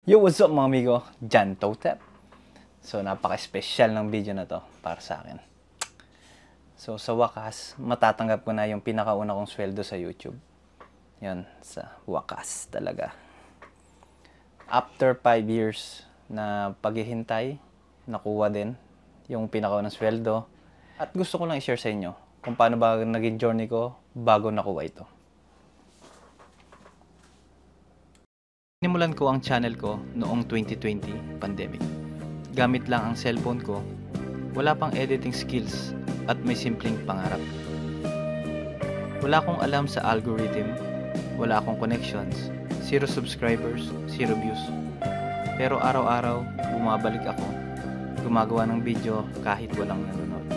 Yo, what's up mga amigo? Jan Totep. So, napaka-special ng video na to para sa akin. So, sa wakas, matatanggap ko na yung pinakauna kong sweldo sa YouTube. Yan, sa wakas talaga. After 5 years na paghihintay, nakuha din yung pinakaunang sweldo. At gusto ko lang i-share sa inyo kung paano ba naging journey ko bago nakuha ito. Sinimulan ko ang channel ko noong 2020 pandemic. Gamit lang ang cellphone ko, wala pang editing skills at may simpleng pangarap. Wala akong alam sa algorithm, wala akong connections, 0 subscribers, 0 views. Pero araw-araw, bumabalik ako, gumagawa ng video kahit walang nanonood.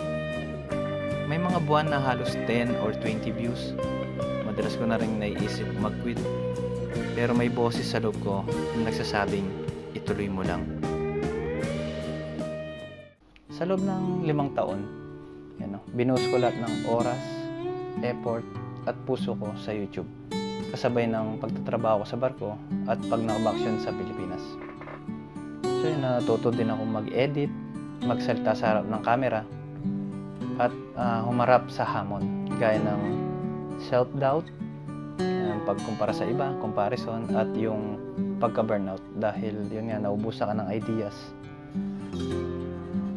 May mga buwan na halos 10 or 20 views. Madalas ko na rin naiisip mag-quit. Pero may boses sa loob ko na nagsasabing, ituloy mo lang. Sa loob ng 5 taon, binuhos ko lahat ng oras, effort, at puso ko sa YouTube. Kasabay ng pagtatrabaho ko sa barko at pag nakabakasyon sa Pilipinas. So natuto din ako mag-edit, magsalita sa harap ng camera, at humarap sa hamon, gaya ng self-doubt, pagkumpara sa iba, comparison, at yung pagka-burnout dahil yun nga, naubusan ka ng ideas.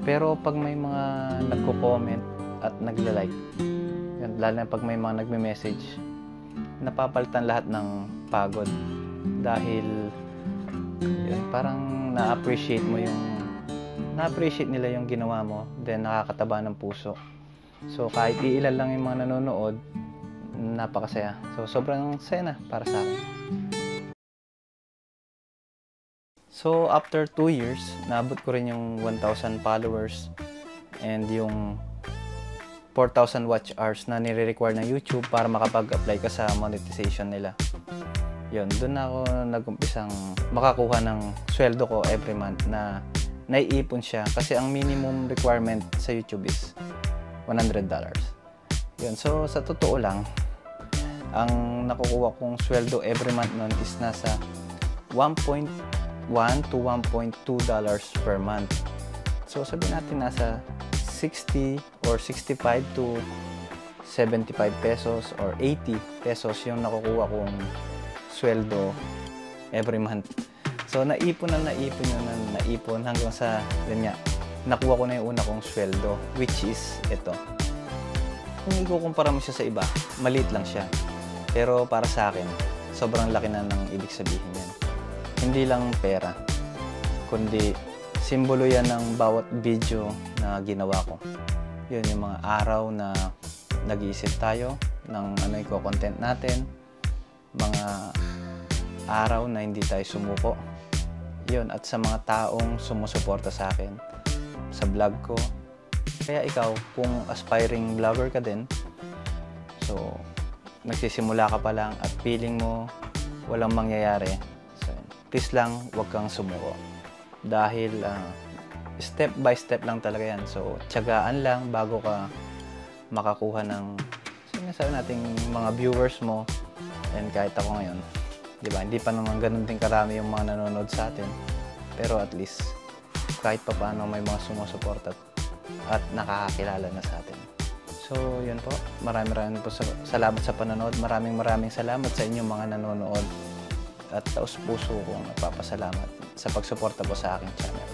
Pero pag may mga nagko-comment at nagla-like, lalo na pag may mga nagme-message, napapalitan lahat ng pagod dahil yun, parang na-appreciate nila yung ginawa mo, then nakakataba ng puso. So kahit iilan lang yung mga nanonood, napakasaya. So, sobrang saya na para sa akin. So, after 2 years, naabot ko rin yung 1,000 followers and yung 4,000 watch hours na nire-require ng YouTube para makapag-apply ka sa monetization nila. Yun, doon ako nag-umpisang makakuha ng sweldo ko every month na naiipon siya kasi ang minimum requirement sa YouTube is $100. Yun, so sa totoo lang, ang nakukuha kong sweldo every month nun is nasa $1.1 to $1.2 per month. So sabihin natin nasa 60 or 65 to 75 pesos or 80 pesos yung nakukuha kong sweldo every month. So naipon hanggang sa yun nga, nakuha ko na yung una kong sweldo, which is ito. Kung ikukumpara mo siya sa iba, maliit lang siya. Pero para sa akin, sobrang laki na ng ibig sabihin yan. Hindi lang pera, kundi simbolo yan ng bawat video na ginawa ko. Yun yung mga araw na nag-iisip tayo ng ano yung content natin, mga araw na hindi tayo sumuko. Yun, at sa mga taong sumusuporta sa akin, sa vlog ko. Kaya ikaw, kung aspiring vlogger ka din, so nagsisimula ka pa lang at feeling mo walang mangyayari, so please lang, huwag kang sumuko. Dahil step by step lang talaga yan. So tiyagaan lang bago ka makakuha ng sinasabi nating mga viewers mo. And kahit ako ngayon, di ba, hindi pa naman ganun din karami yung mga nanonood sa atin. Pero at least, kahit pa paano may mga sumusuporta at nakakakilala na sa atin. So, yun po. Maraming po salamat sa panonood. Maraming salamat sa inyong mga nanonood. At taos puso kong nagpapasalamat sa pagsuporta po sa aking channel.